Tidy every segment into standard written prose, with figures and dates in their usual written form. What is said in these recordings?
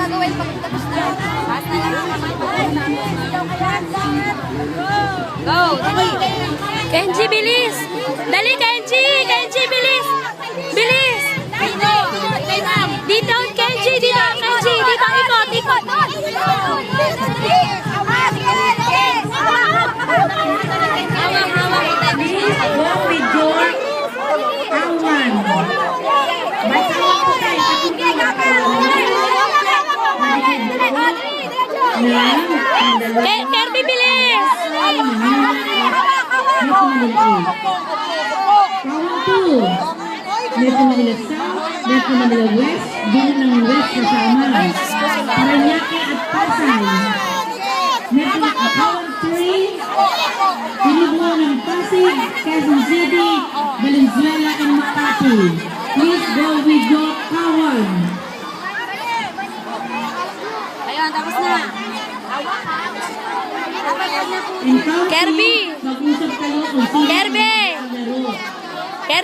gagawin pag tapos na? Taas na lang ang kamay. Go! Dali! Kenji, bilis! Dali, Kenji! Kenji, bilis! Bilis! Dito! Kay ma'am! Dito, Kenji! Dito, Kenji! Dito, ikot! Ikot! Please go with your awan. Basta ako tayo. Kirby, bilis! Metro Manila South, Metro Manila West, Bilang ng West kasama. Paranaque at Pasay. Metro Akawan 3, Pilibo ng Pasig, Quezon City, Valenzuela, and Makati. Please go with your kawan. Ayun, tapos na. And counting, Kirby! mag-usap kayo kung sino Kirby! ang laro.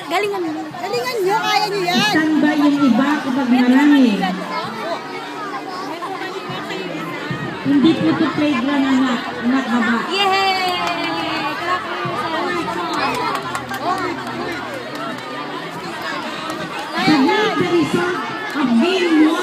Galingan mo. Galingan nyo, kaya nyo yan. Standby yung iba kapag marami. Hindi po ito playground, anak. Anak, baba. Yay! Submit the result of game 1.